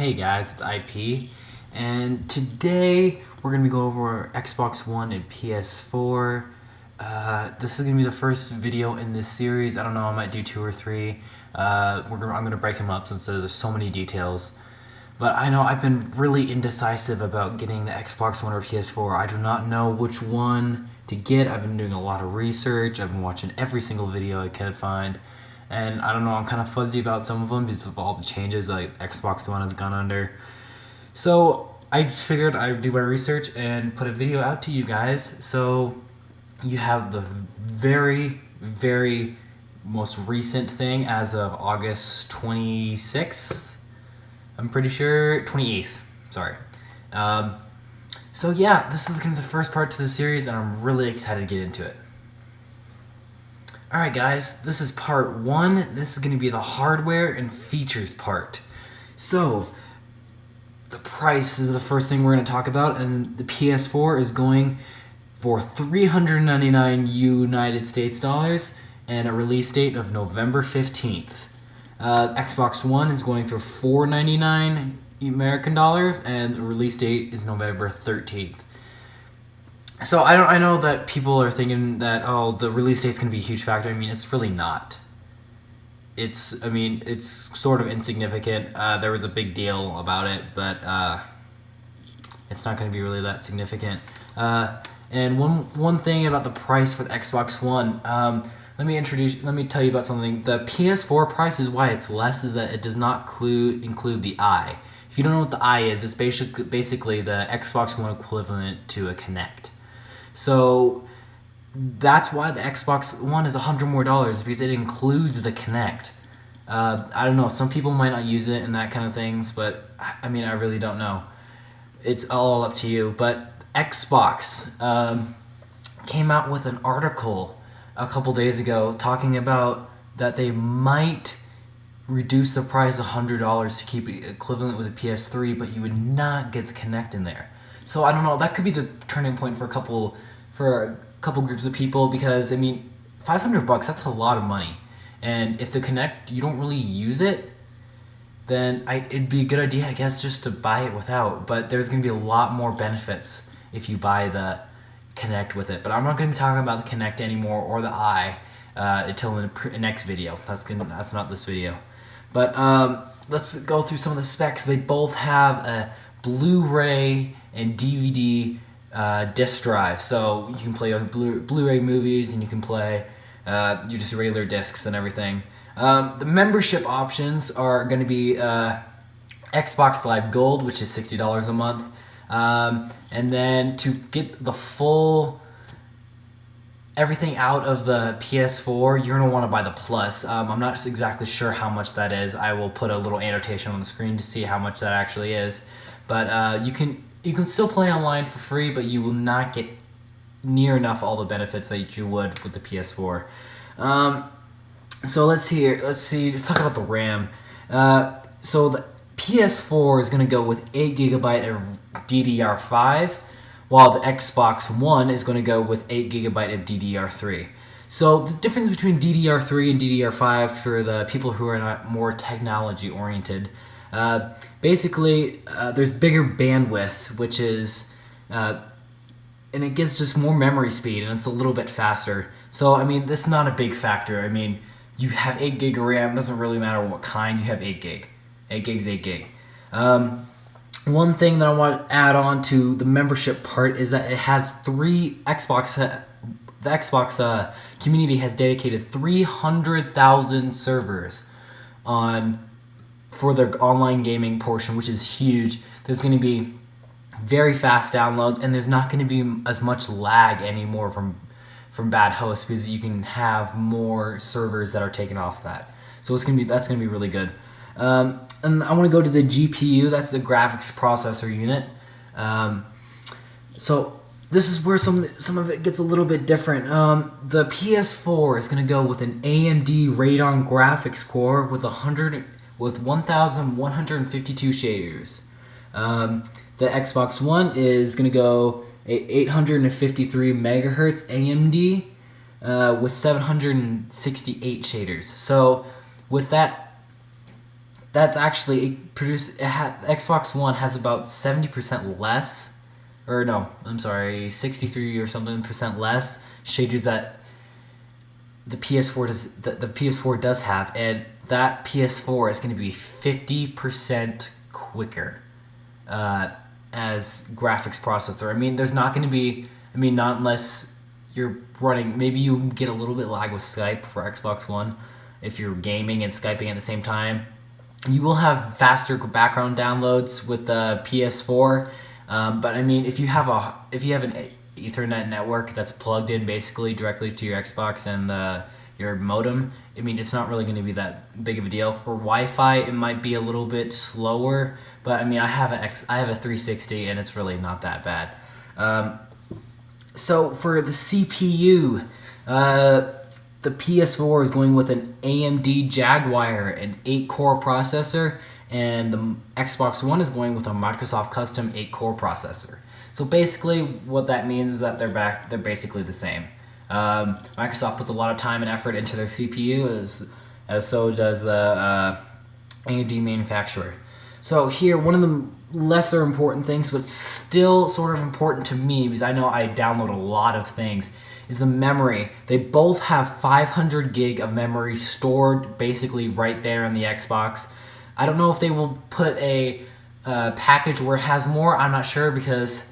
Hey guys, it's IP, and today we're going to be going over Xbox One and PS4. This is going to be the first video in this series. I don't know, I might do 2 or 3. I'm going to break them up since there's so many details. But I know I've been really indecisive about getting the Xbox One or PS4. I do not know which one to get. I've been doing a lot of research. I've been watching every single video I could find. And I don't know, I'm kind of fuzzy about some of them because of all the changes like Xbox One has gone under. So I just figured I'd do my research and put a video out to you guys. So you have the very, very most recent thing as of August 26th. I'm pretty sure 28th. Sorry. So yeah, this is going to be the first part to the series, and I'm really excited to get into it. Alright guys, this is part 1. This is going to be the hardware and features part. So, the price is the first thing we're going to talk about, and the PS4 is going for $399 United States dollars and a release date of November 15th. Xbox One is going for $499 American dollars and the release date is November 13th. So I know that people are thinking that, oh, the release date's going to be a huge factor. I mean, it's really not. It's sort of insignificant. There was a big deal about it, but it's not going to be really that significant. And one thing about the price for the Xbox One, let me tell you about something. The PS4 price is why it's less, is that it does not include the Eye. If you don't know what the Eye is, it's basically the Xbox One equivalent to a Kinect. So that's why the Xbox One is $100 more, because it includes the Kinect. I don't know, some people might not use it and that kind of things, but I mean, I really don't know. It's all up to you. But Xbox came out with an article a couple days ago talking about that they might reduce the price $100 to keep it equivalent with a PS3, but you would not get the Kinect in there. So I don't know, that could be the turning point for a couple groups of people, because I mean, $500, that's a lot of money. And if the Kinect, you don't really use it, then it'd be a good idea, I guess, just to buy it without. But there's going to be a lot more benefits if you buy the Kinect with it. But I'm not going to be talking about the Kinect anymore or the Eye until the next video. That's not this video. But let's go through some of the specs. They both have a Blu-ray and DVD disc drive, so you can play Blu-ray movies, and you can play just regular discs and everything. The membership options are going to be Xbox Live Gold, which is $60 a month, and then to get the full everything out of the PS4, you're going to want to buy the Plus. I'm not exactly sure how much that is. I will put a little annotation on the screen to see how much that actually is. But you can still play online for free, but you will not get near enough all the benefits that you would with the PS4. So let's talk about the RAM. So the PS4 is going to go with 8 GB of DDR5, while the Xbox One is going to go with 8 GB of DDR3. So the difference between DDR3 and DDR5 for the people who are not more technology oriented, basically there's bigger bandwidth, which is and it gives just more memory speed, and it's a little bit faster. So I mean, this is not a big factor. I mean, you have 8 gig of RAM, doesn't really matter what kind, you have 8 gig. 8 gig's 8 gig. One thing that I want to add on to the membership part is that it has the Xbox community has dedicated 300,000 servers for their online gaming portion, which is huge. There's going to be very fast downloads, and there's not going to be as much lag anymore from bad hosts, because you can have more servers that are taken off that. So that's going to be really good. And I want to go to the GPU. That's the graphics processor unit. So this is where some of it gets a little bit different. The PS4 is going to go with an AMD Radeon graphics core with 1,152 shaders. The Xbox One is going to go 853 megahertz AMD with 768 shaders. So with that That's actually Xbox One has about 70% less, or no, I'm sorry, 63 or something percent less shaders that the PS4 does have, and that PS4 is going to be 50% quicker as graphics processor. I mean, there's not going to be, not unless you're running, maybe you get a little bit lag with Skype for Xbox One if you're gaming and Skyping at the same time. You will have faster background downloads with the PS4, but I mean, if you have an Ethernet network that's plugged in basically directly to your Xbox and your modem, I mean, it's not really going to be that big of a deal. For Wi-Fi, it might be a little bit slower, but I mean, I have a 360 and it's really not that bad. So for the CPU, the PS4 is going with an AMD Jaguar, an 8-core processor, and the Xbox One is going with a Microsoft custom 8-core processor. So basically, what that means is that they're basically the same. Microsoft puts a lot of time and effort into their CPU, as so does the AMD manufacturer. So here, one of the lesser important things, but still sort of important to me, because I know I download a lot of things, is the memory. They both have 500 gig of memory stored basically right there on the Xbox. I don't know if they will put a package where it has more. I'm not sure, because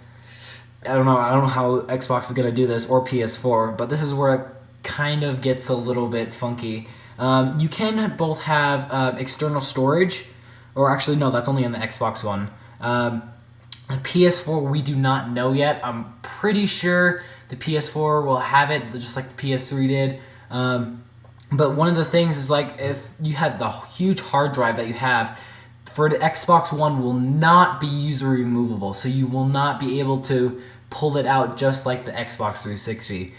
I don't know how Xbox is going to do this, or PS4, but this is where it kind of gets a little bit funky. You can both have external storage, or actually no, that's only on the Xbox One. The PS4 we do not know yet. I'm pretty sure the PS4 will have it just like the PS3 did. But one of the things is, like, if you had the huge hard drive that you have, for the Xbox One will not be user removable, so you will not be able to pull it out just like the Xbox 360.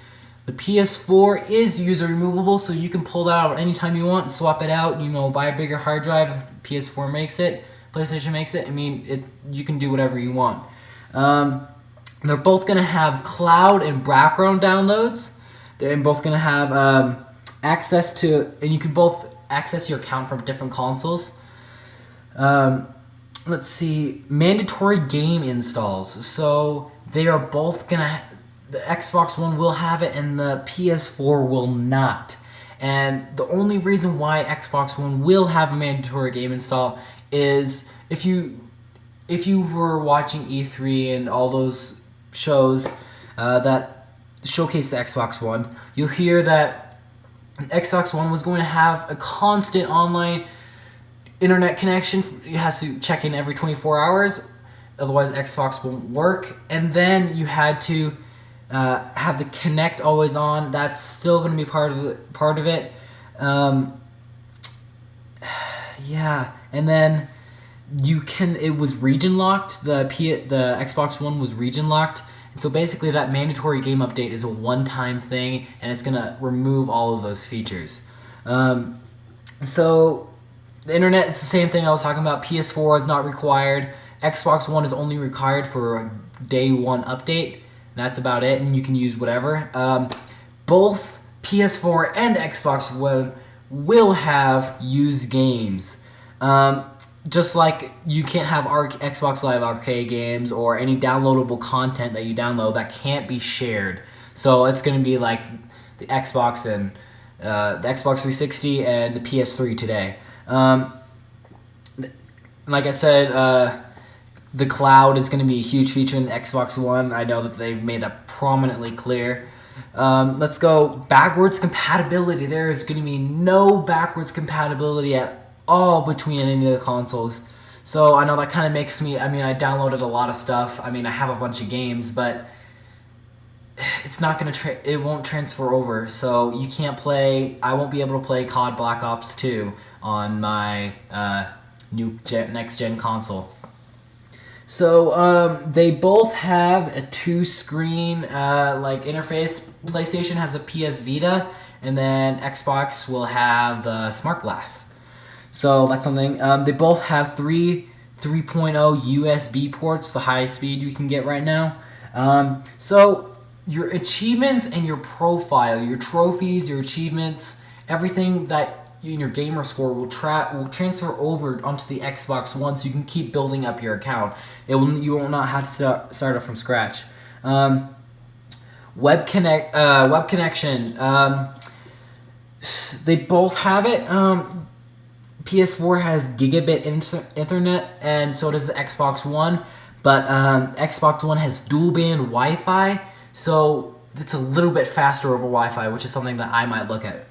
The PS4 is user removable, so you can pull that out anytime you want, swap it out, buy a bigger hard drive if PS4 makes it, PlayStation makes it. I mean, you can do whatever you want. They're both going to have cloud and background downloads. They're both going to have access to, and you can both access your account from different consoles. Let's see, mandatory game installs. So they are both going to, the Xbox One will have it and the PS4 will not. And the only reason why Xbox One will have a mandatory game install is if you were watching E3 and all those shows that showcase the Xbox One, you'll hear that Xbox One was going to have a constant online internet connection. It has to check in every 24 hours, otherwise Xbox won't work. And then you had to have the Kinect always on. That's still going to be part of it. Yeah, and then it was region locked. The Xbox One was region locked, and so basically that mandatory game update is a one-time thing, and it's gonna remove all of those features. So the internet, it's the same thing I was talking about. PS4 is not required. Xbox One is only required for a day one update. That's about it, and you can use whatever. Both PS4 and Xbox One will have used games. Just like you can't have Xbox Live Arcade games or any downloadable content that you download that can't be shared. So it's going to be like the Xbox and the Xbox 360 and the PS3 today. Like I said, the cloud is going to be a huge feature in the Xbox One. I know that they've made that prominently clear. Let's go backwards compatibility. There is going to be no backwards compatibility at all between any of the consoles. So I know that kind of makes me, I downloaded a lot of stuff. I have a bunch of games, but it's not going to, it won't transfer over. So you can't play, I won't be able to play COD Black Ops 2 on my next gen console. So they both have a 2-screen interface. PlayStation has a PS Vita, and then Xbox will have the Smart Glass. So that's something. They both have 3.0 USB ports, the highest speed you can get right now. So your achievements and your profile, your trophies, your achievements, everything that your gamer score will transfer over onto the Xbox One, so you can keep building up your account. You will not have to start it from scratch. Web connection. They both have it. PS4 has gigabit internet, and so does the Xbox One. But Xbox One has dual band Wi-Fi, so it's a little bit faster over Wi-Fi, which is something that I might look at.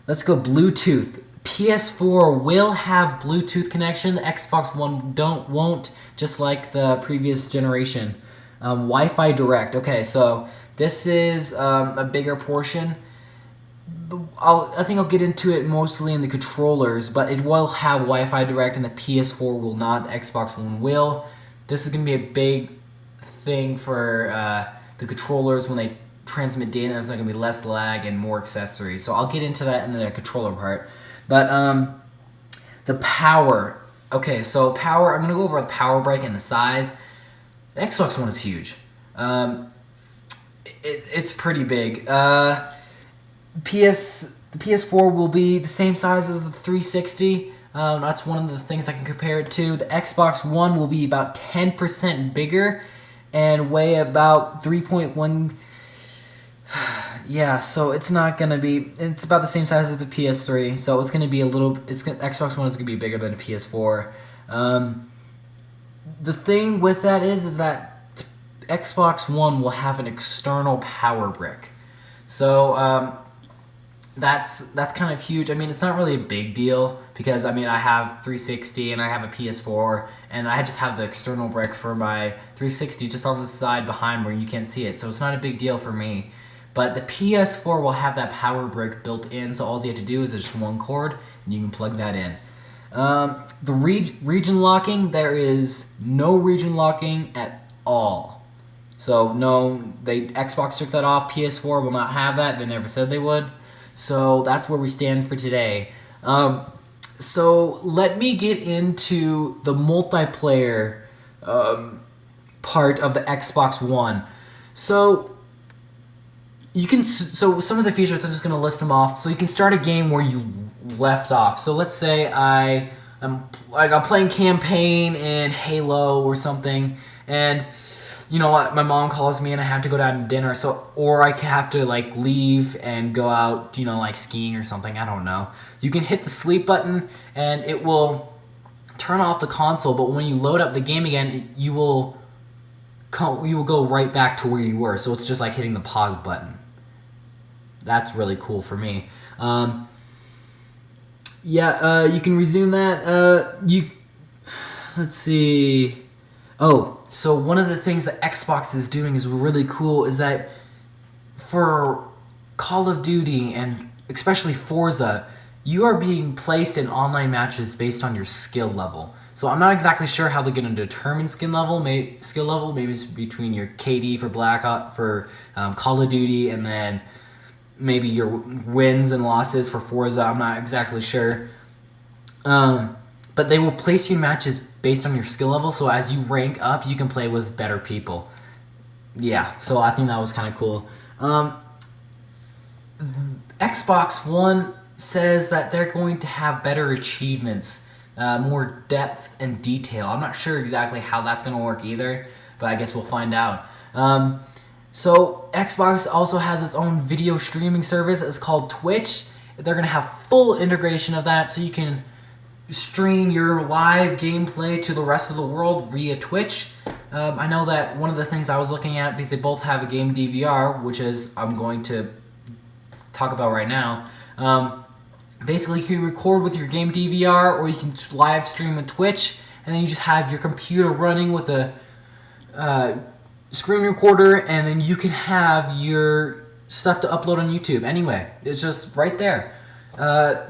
Let's go Bluetooth. PS4 will have Bluetooth connection. The Xbox One won't, just like the previous generation. Wi-Fi Direct. Okay, so this is a bigger portion. I think I'll get into it mostly in the controllers, but it will have Wi-Fi Direct, and the PS4 will not. The Xbox One will. This is going to be a big thing for the controllers when they transmit data. There's going to be less lag and more accessories. So I'll get into that in the controller part. But the power. Okay, so power. I'm going to go over the power break and the size. The Xbox One is huge. It's pretty big. The PS4 will be the same size as the 360. That's one of the things I can compare it to. The Xbox One will be about 10% bigger and weigh about 3.1. Yeah, so it's not gonna be. It's about the same size as the PS3. So it's gonna be Xbox One is gonna be bigger than the PS4. The thing with that is that Xbox One will have an external power brick. So that's kind of huge. I mean, it's not really a big deal because I have 360 and I have a PS4 and I just have the external brick for my 360 just on the side behind where you can't see it. So it's not a big deal for me. But the PS4 will have that power brick built in, so all you have to do is just one cord and you can plug that in. The region locking, there is no region locking at all. So no, Xbox took that off. PS4 will not have that. They never said they would. So that's where we stand for today. So let me get into the multiplayer part of the Xbox One. So some of the features, I'm just going to list them off. So you can start a game where you left off. So let's say I'm playing campaign in Halo or something, and you know what, my mom calls me and I have to go down to dinner, or I have to leave and go out, skiing or something, I don't know. You can hit the sleep button and it will turn off the console, but when you load up the game again, you will go right back to where you were. So it's just like hitting the pause button. That's really cool for me. You can resume that. Let's see. Oh, so one of the things that Xbox is doing is really cool is that for Call of Duty and especially Forza, you are being placed in online matches based on your skill level. So I'm not exactly sure how they're going to determine skill level. Maybe it's between your KD for Call of Duty, and then maybe your wins and losses for Forza. I'm not exactly sure. But they will place you in matches based on your skill level. So as you rank up, you can play with better people. Yeah, so I think that was kind of cool. Xbox One says that they're going to have better achievements, more depth and detail. I'm not sure exactly how that's going to work either, but I guess we'll find out. So Xbox also has its own video streaming service. It's called Twitch. They're going to have full integration of that, so you can stream your live gameplay to the rest of the world via Twitch. I know that one of the things I was looking at, because they both have a game DVR, which is I'm going to talk about right now. Basically, you can record with your game DVR, or you can live stream on Twitch, and then you just have your computer running with a screen recorder, and then you can have your stuff to upload on YouTube. Anyway, it's just right there.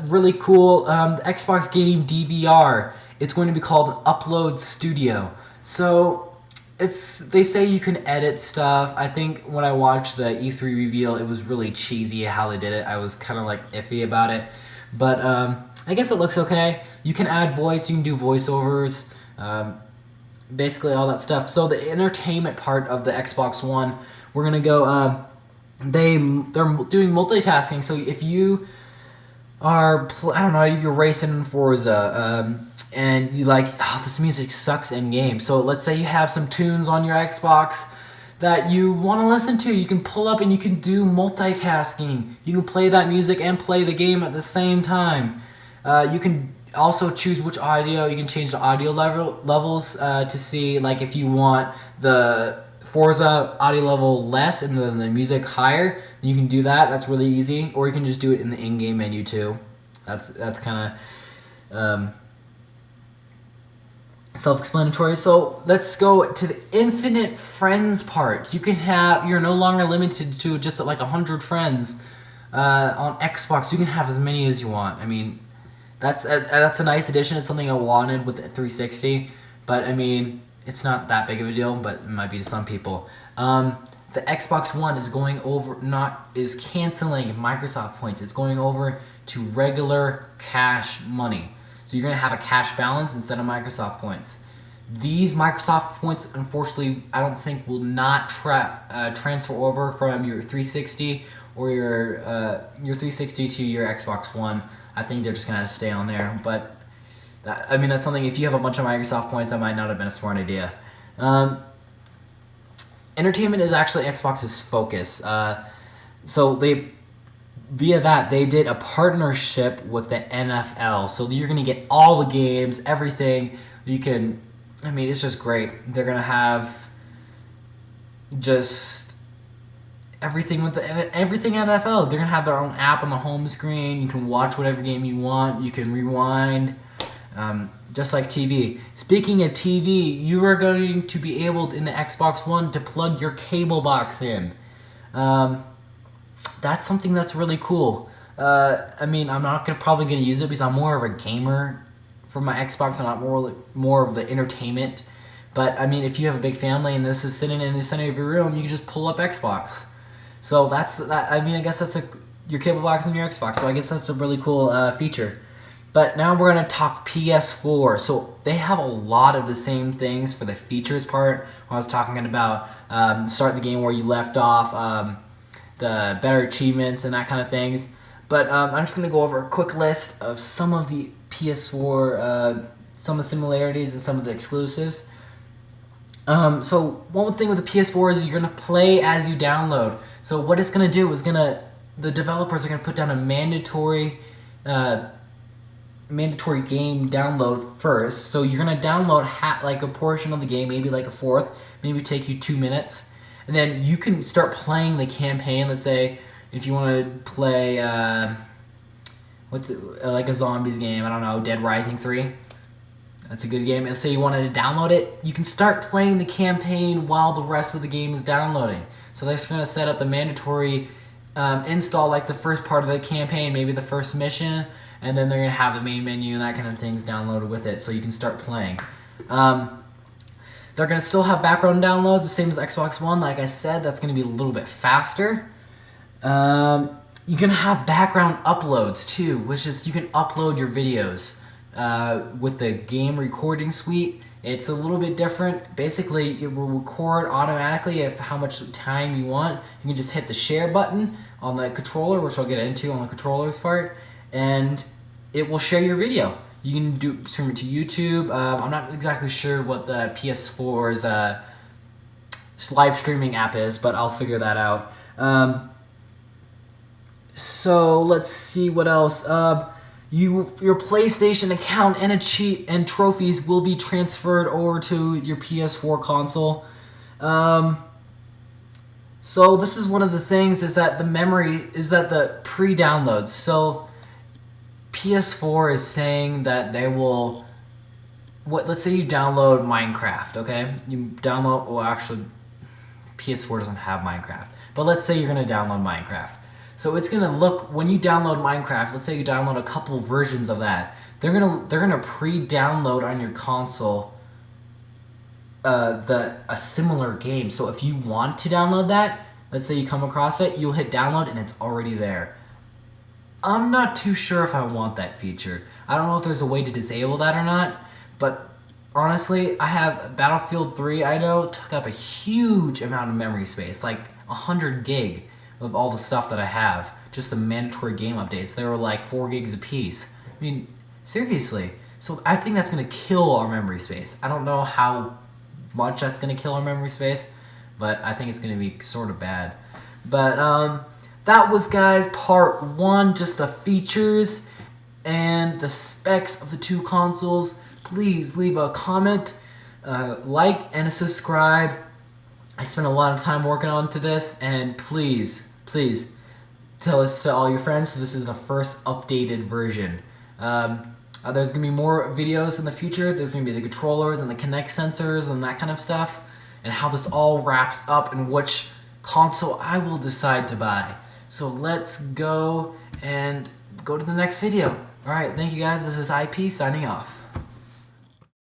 Really cool. The Xbox game DVR, it's going to be called Upload Studio. So they say you can edit stuff. I think when I watched the E3 reveal, it was really cheesy how they did it. I was kind of iffy about it, but I guess it looks okay. You can add voice, you can do voiceovers, basically all that stuff. So the entertainment part of the Xbox One, we're gonna go. They're doing multitasking. So if you I don't know, you're racing in Forza, and you like, oh, this music sucks in game. So let's say you have some tunes on your Xbox that you want to listen to. You can pull up and you can do multitasking. You can play that music and play the game at the same time. You can also choose which audio. You can change the audio levels to see, like, if you want the Forza audio level less and then the music higher, then you can do that. That's really easy. Or you can just do it in the in-game menu too. That's kind of self-explanatory. So let's go to the infinite friends part. You're no longer limited to just like 100 friends on Xbox. You can have as many as you want. I mean, that's a nice addition. It's something I wanted with the 360, but I mean, it's not that big of a deal, but it might be to some people. The Xbox One is canceling Microsoft points. It's going over to regular cash money. So you're going to have a cash balance instead of Microsoft points. These Microsoft points, unfortunately, I don't think will not transfer over from your 360 or your 360 to your Xbox One. I think they're just going to stay on there. But that's something. If you have a bunch of Microsoft points, that might not have been a smart idea. Entertainment is actually Xbox's focus. So via that, they did a partnership with the NFL. So you're going to get all the games, everything. It's just great. They're going to have just everything everything NFL. They're going to have their own app on the home screen. You can watch whatever game you want. You can rewind, just like TV. Speaking of TV, you are going to be able, in the Xbox One, to plug your cable box in. That's something that's really cool. I'm not probably going to use it because I'm more of a gamer for my Xbox. I'm not more of the entertainment. But, if you have a big family and this is sitting in the center of your room, you can just pull up Xbox. So I guess that's your cable box and your Xbox. So I guess that's a really cool feature. But now we're going to talk PS4. So they have a lot of the same things for the features part. When I was talking about start the game where you left off, the better achievements and that kind of things. But I'm just going to go over a quick list of some of the PS4, some of the similarities and some of the exclusives. So one thing with the PS4 is you're going to play as you download. So what it's going to do is the developers are going to put down a mandatory game download first. So you're going to download like a portion of the game, maybe like a fourth, maybe take you 2 minutes. And then you can start playing the campaign. Let's say if you want to play like a zombies game, I don't know, Dead Rising 3. That's a good game. Let's say you wanted to download it. You can start playing the campaign while the rest of the game is downloading. So they're just going to set up the mandatory install, like the first part of the campaign, maybe the first mission, and then they're going to have the main menu and that kind of things downloaded with it so you can start playing. They're going to still have background downloads, the same as Xbox One. Like I said, that's going to be a little bit faster. You're going to have background uploads too, which is you can upload your videos with the game recording suite. It's a little bit different. Basically, it will record automatically if how much time you want. You can just hit the share button on the controller, which I'll get into on the controller's part, and it will share your video. You can stream it to YouTube. I'm not exactly sure what the PS4's live streaming app is, but I'll figure that out. So let's see what else. Your PlayStation account and trophies will be transferred over to your PS4 console. So this is one of the things is that the pre-downloads. So PS4 is saying that they will. Let's say you download Minecraft, okay? You download. Well, actually, PS4 doesn't have Minecraft, but let's say you're gonna download Minecraft. So it's gonna look when you download Minecraft. Let's say you download a couple versions of that. They're gonna pre-download on your console a similar game. So if you want to download that, let's say you come across it, you'll hit download and it's already there. I'm not too sure if I want that feature. I don't know if there's a way to disable that or not. But honestly, I have Battlefield 3. I know took up a huge amount of memory space, like 100 gig of all the stuff that I have. just the mandatory game updates. They were like 4 gigs a piece. I mean, seriously. So I think that's going to kill our memory space. I don't know how much that's going to kill our memory space, but I think it's going to be sort of bad. But that was, guys, part 1, just the features and the specs of the 2 consoles. Please leave a comment, like, and a subscribe. I spent a lot of time working on to this, and please tell this to all your friends. So this is the first updated version. There's going to be more videos in the future. There's going to be the controllers and the Kinect sensors and that kind of stuff, and how this all wraps up and which console I will decide to buy. So let's go and go to the next video. Alright, thank you guys. This is IP signing off.